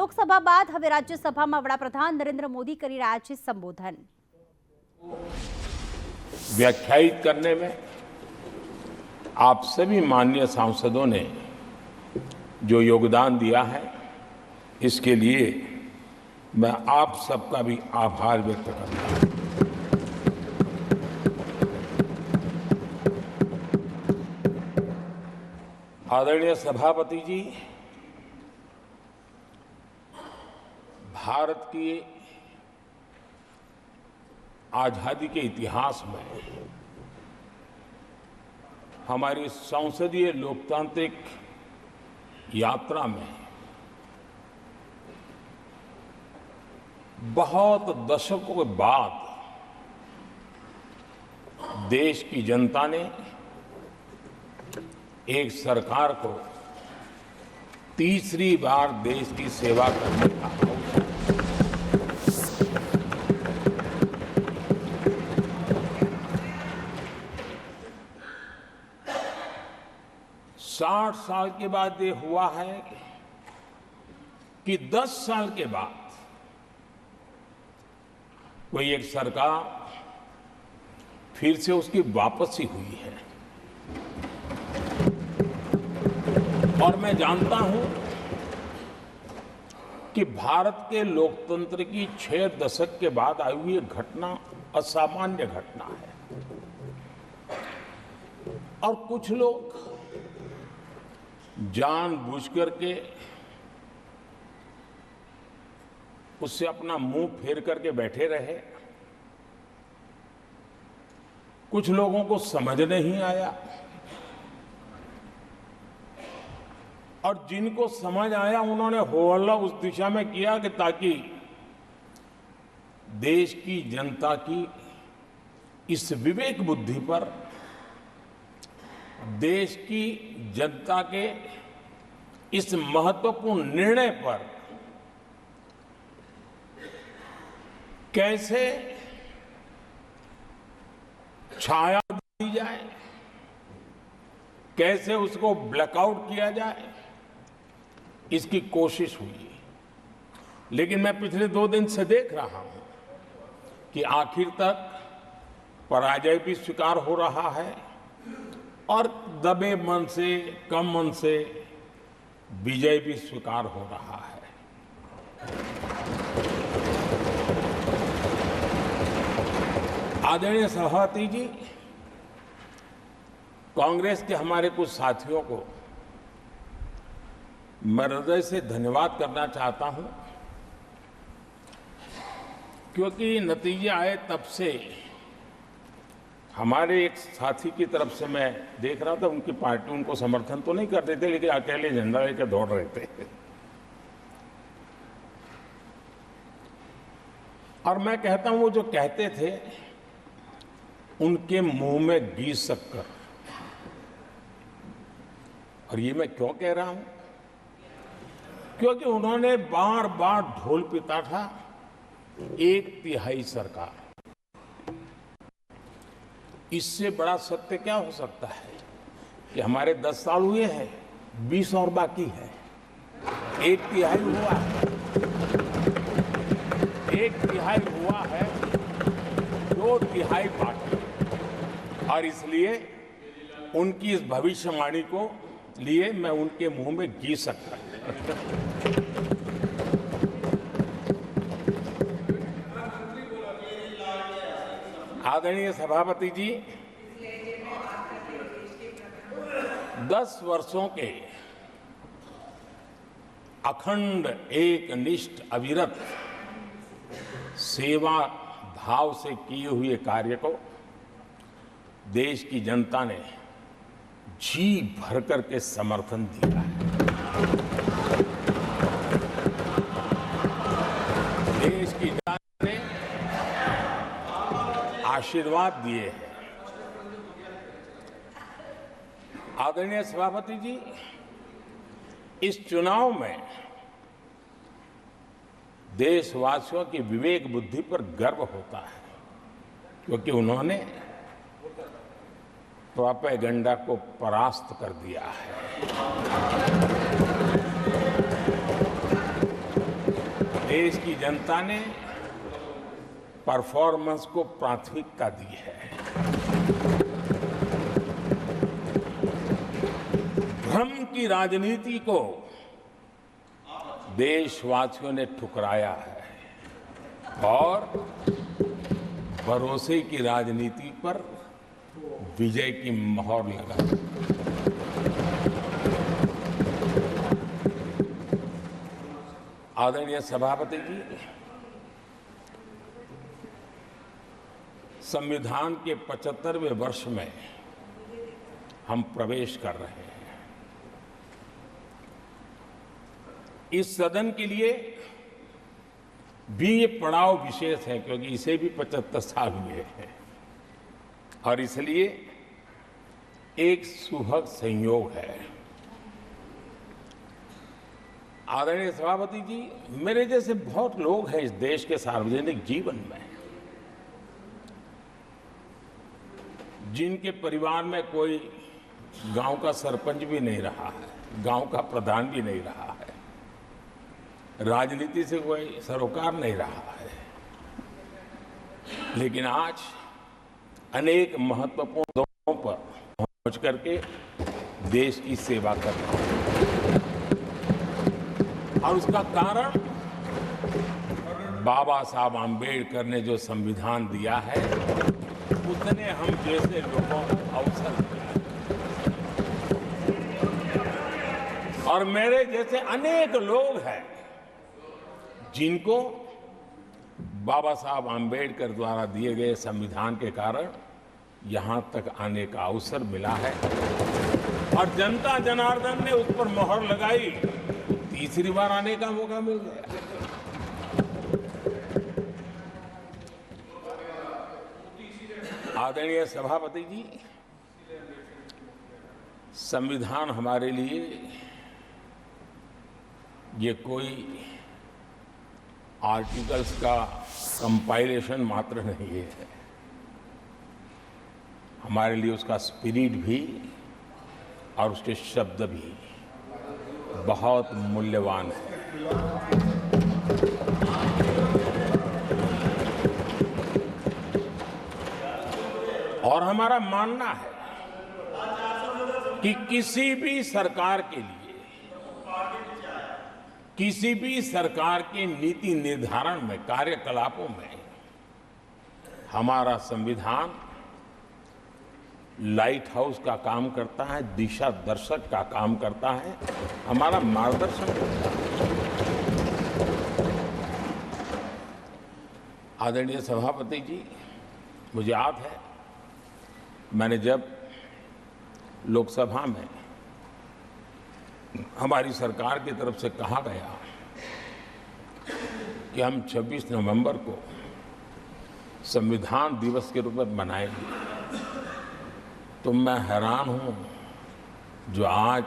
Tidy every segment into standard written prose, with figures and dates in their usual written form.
લોકસભા બાદ હવે રાજ્યસભામાં વડાપ્રધાન નરેન્દ્ર મોદી કરી રહ્યા છે સંબોધન। व्याख्यायित करने में आप सभी माननीय सांसदों ने जो योगदान दिया है, इसके लिए मैं आप सबका भी आभार व्यक्त करता हूं। आदरणीय सभापति जी, भारत की आजादी के इतिहास में हमारी संसदीय लोकतांत्रिक यात्रा में बहुत दशकों के बाद देश की जनता ने एक सरकार को तीसरी बार देश की सेवा करने का अवसर 60 साल के बाद ये हुआ है कि 10 साल के बाद कोई एक सरकार फिर से उसकी वापसी हुई है। और मैं जानता हूं कि भारत के लोकतंत्र की 6 दशक के बाद आई हुई घटना असामान्य घटना है और कुछ लोग जानबूझकर के उससे अपना मुंह फेर करके बैठे रहे। कुछ लोगों को समझ नहीं आया और जिनको समझ आया उन्होंने हो हल्ला उस दिशा में किया कि ताकि देश की जनता की इस विवेक बुद्धि पर, देश की जनता के इस महत्वपूर्ण निर्णय पर कैसे छाया दी जाए, कैसे उसको ब्लैकआउट किया जाए, इसकी कोशिश हुई। लेकिन मैं पिछले 2 दिन से देख रहा हूं कि आखिर तक पराजय भी स्वीकार हो रहा है और दबे मन से, कम मन से विजय भी स्वीकार हो रहा है। आदरणीय सभापति जी, कांग्रेस के हमारे कुछ साथियों को मैं हृदय से धन्यवाद करना चाहता हूं, क्योंकि नतीजे आए तब से हमारे एक साथी की तरफ से मैं देख रहा था, उनकी पार्टी उनको समर्थन तो नहीं करते थे, लेकिन अकेले झंडा लेकर दौड़ रहे थे। और मैं कहता हूं, वो जो कहते थे उनके मुंह में घी शक्कर। और ये मैं क्यों कह रहा हूं? क्योंकि उन्होंने बार बार ढोल पीटा था 1/3 सरकार। इससे बड़ा सत्य क्या हो सकता है कि हमारे 10 साल हुए हैं, 20 और बाकी है। 1/3 हुआ है, 1/3 हुआ है, 2/3 बाकी। और इसलिए उनकी इस भविष्यवाणी को लिए मैं उनके मुंह में घी सकता हूं। आदरणीय सभापति जी, 10 वर्षों के अखंड, एकनिष्ठ, अविरत सेवा भाव से किए हुए कार्य को देश की जनता ने जी भर करके समर्थन दिया है। देश की जनता ने आशीर्वाद दिए हैं। आदरणीय सभापति जी, इस चुनाव में देशवासियों की विवेक बुद्धि पर गर्व होता है, क्योंकि उन्होंने प्रोपेगेंडा को परास्त कर दिया है। देश की जनता ने परफॉर्मेंस को प्राथमिकता दी है। भ्रम की राजनीति को देशवासियों ने ठुकराया है और भरोसे की राजनीति पर विजय की मोहर लगा। आदरणीय सभापति जी, संविधान के 75वें वर्ष में हम प्रवेश कर रहे हैं। इस सदन के लिए भी ये पड़ाव विशेष है क्योंकि इसे भी 75 साल हुए हैं और इसलिए एक सुखद संयोग है। आदरणीय सभापति जी, मेरे जैसे बहुत लोग हैं इस देश के सार्वजनिक जीवन में जिनके परिवार में कोई गांव का सरपंच भी नहीं रहा है, गांव का प्रधान भी नहीं रहा है, राजनीति से कोई सरोकार नहीं रहा है, लेकिन आज अनेक महत्वपूर्ण पदों पर पहुंच करके देश की सेवा कर रहे हैं और उसका कारण बाबा साहब आम्बेडकर ने जो संविधान दिया है उसने हम जैसे लोगों को अवसर दिया और मेरे जैसे अनेक लोग हैं जिनको बाबा साहब आम्बेडकर द्वारा दिए गए संविधान के कारण यहां तक आने का अवसर मिला है और जनता जनार्दन ने उस पर मोहर लगाई, तीसरी बार आने का मौका मिल गया। आदरणीय सभापति जी, संविधान हमारे लिए ये कोई आर्टिकल्स का कंपाइलेशन मात्र नहीं है, हमारे लिए उसका स्पिरिट भी और उसके शब्द भी बहुत मूल्यवान है। और हमारा मानना है कि किसी भी सरकार के लिए, किसी भी सरकार के नीति निर्धारण में, कार्यकलापों में हमारा संविधान लाइट हाउस का काम करता है, दिशा दर्शक का काम करता है, हमारा मार्गदर्शन करता है। आदरणीय सभापति जी, मुझे याद है मैंने जब लोकसभा में हमारी सरकार की तरफ से कहा गया कि हम 26 नवंबर को संविधान दिवस के रूप में मनाएंगे, तो मैं हैरान हूं जो आज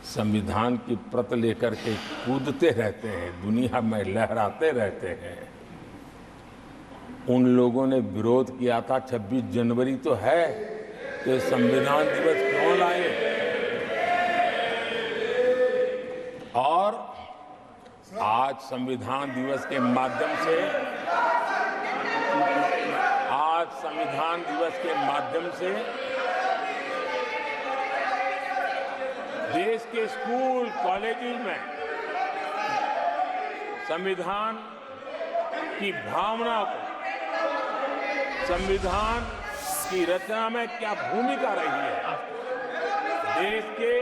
संविधान की प्रत लेकर के कूदते रहते हैं, दुनिया में लहराते रहते हैं, उन लोगों ने विरोध किया था 26 जनवरी तो है तो संविधान दिवस क्यों लाए। और आज संविधान दिवस के माध्यम से, देश के स्कूल कॉलेजेस में संविधान की भावना को, संविधान की रचना में क्या भूमिका रही है, देश के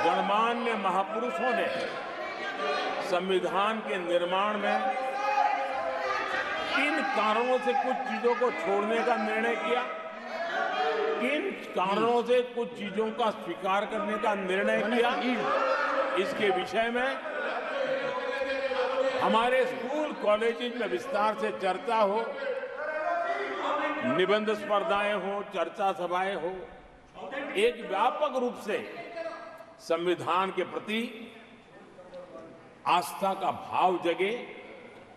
गणमान्य महापुरुषों ने संविधान के निर्माण में किन कारणों से कुछ चीजों को छोड़ने का निर्णय किया, किन कारणों से कुछ चीजों का स्वीकार करने का निर्णय किया, इसके विषय में हमारे स्कूल कॉलेजेस में विस्तार से चर्चा हो, निबंध स्पर्धाएं हो, चर्चा सभाएं हो, एक व्यापक रूप से संविधान के प्रति आस्था का भाव जगे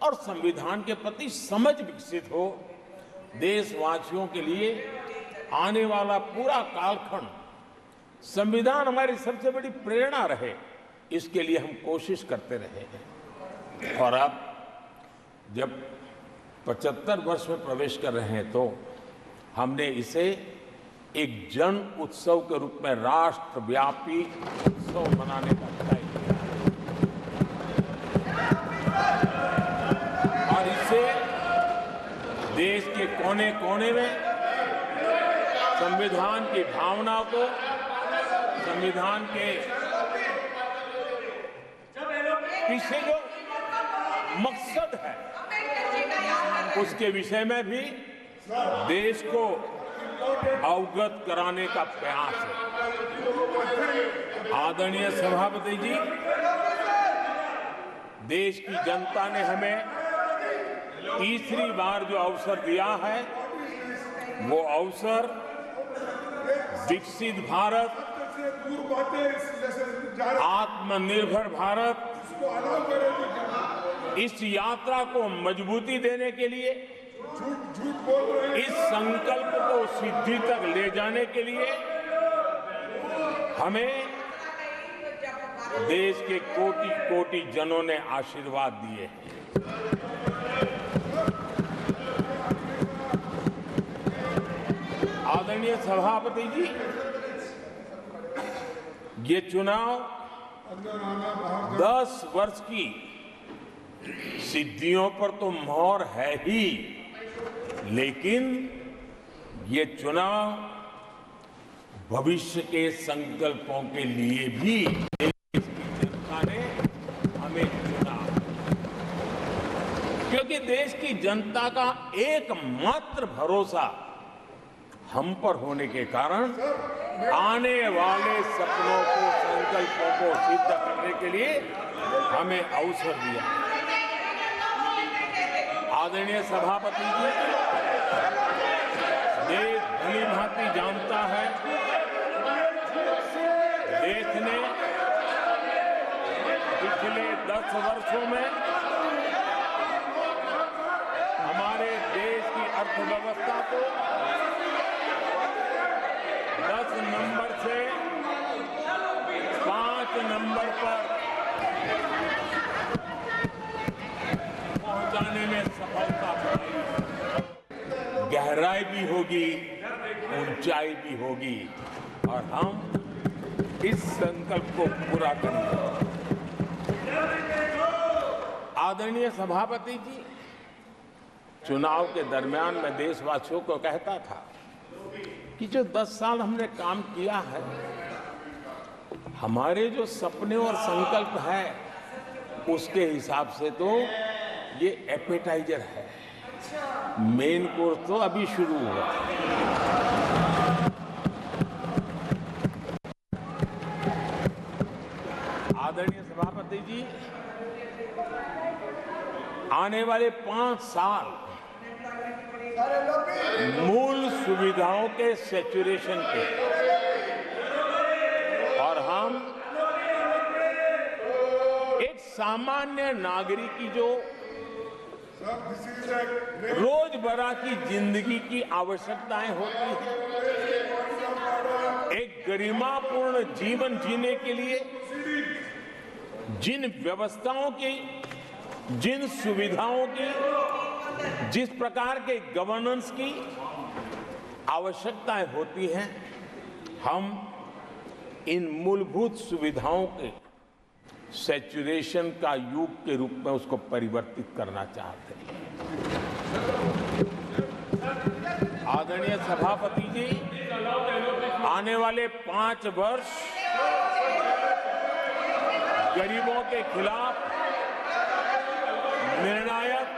और संविधान के प्रति समझ विकसित हो। देशवासियों के लिए आने वाला पूरा कालखंड संविधान हमारी सबसे बड़ी प्रेरणा रहे, इसके लिए हम कोशिश करते रहे हैं। और अब जब 75 वर्ष में प्रवेश कर रहे हैं तो हमने इसे एक जन उत्सव के रूप में राष्ट्रव्यापी उत्सव मनाने का तय किया और इससे देश के कोने कोने में संविधान की भावना को, संविधान के पीछे जो मकसद है उसके विषय में भी देश को अवगत कराने का प्रयास है। आदरणीय सभापति जी, देश की जनता ने हमें तीसरी बार जो अवसर दिया है वो अवसर विकसित भारत, आत्मनिर्भर भारत, इस यात्रा को मजबूती देने के लिए, इस संकल्प को सिद्धि तक ले जाने के लिए हमें देश के कोटि कोटि जनों ने आशीर्वाद दिए हैं। आदरणीय सभापति जी, ये चुनाव 10 वर्ष की सिद्धियों पर तो मोहर है ही, लेकिन ये चुनाव भविष्य के संकल्पों के लिए भी देश की जनता ने हमें चुना, क्योंकि देश की जनता का एकमात्र भरोसा हम पर होने के कारण आने वाले सपनों को, संकल्पों को सिद्ध करने के लिए हमें अवसर दिया। आदरणीय सभापति जी, देश भली भांति जानता है, देश ने पिछले 10 वर्षों में हमारे देश की अर्थव्यवस्था को 10 नंबर से 5 नंबर पर पहुंचाने में सफलता पाई। गहराई भी होगी, ऊंचाई भी होगी और हम इस संकल्प को पूरा करेंगे। आदरणीय सभापति जी, चुनाव के दरमियान मैं देशवासियों को कहता था कि जो 10 साल हमने काम किया है, हमारे जो सपने और संकल्प है उसके हिसाब से तो ये एपेटाइजर है, मेन कोर्स तो अभी शुरू हुआ। आदरणीय सभापति जी, आने वाले 5 साल मूल सुविधाओं के सैचुरेशन के, और हम एक सामान्य नागरिक की जो रोजमर्रा की जिंदगी की आवश्यकताएं होती हैं, एक गरिमापूर्ण जीवन जीने के लिए जिन व्यवस्थाओं की, जिन सुविधाओं की, जिस प्रकार के गवर्नेंस की आवश्यकताएं होती हैं, हम इन मूलभूत सुविधाओं के सैचुरेशन का युग के रूप में उसको परिवर्तित करना चाहते हैं। आदरणीय सभापति जी, आने वाले 5 वर्ष गरीबों के खिलाफ निर्णायक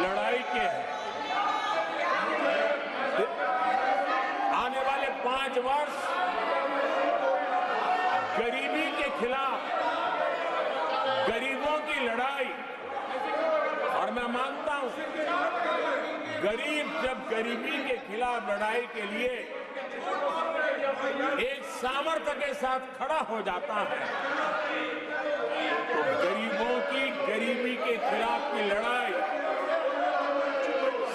लड़ाई के हैं। आने वाले 5 वर्ष गरीबी के खिलाफ, गरीबों की लड़ाई, और मैं मानता हूं गरीब जब गरीबी के खिलाफ लड़ाई के लिए एक सामर्थ्य के साथ खड़ा हो जाता है तो गरीबों की गरीबी के खिलाफ की लड़ाई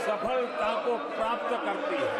सफलता को प्राप्त करती है।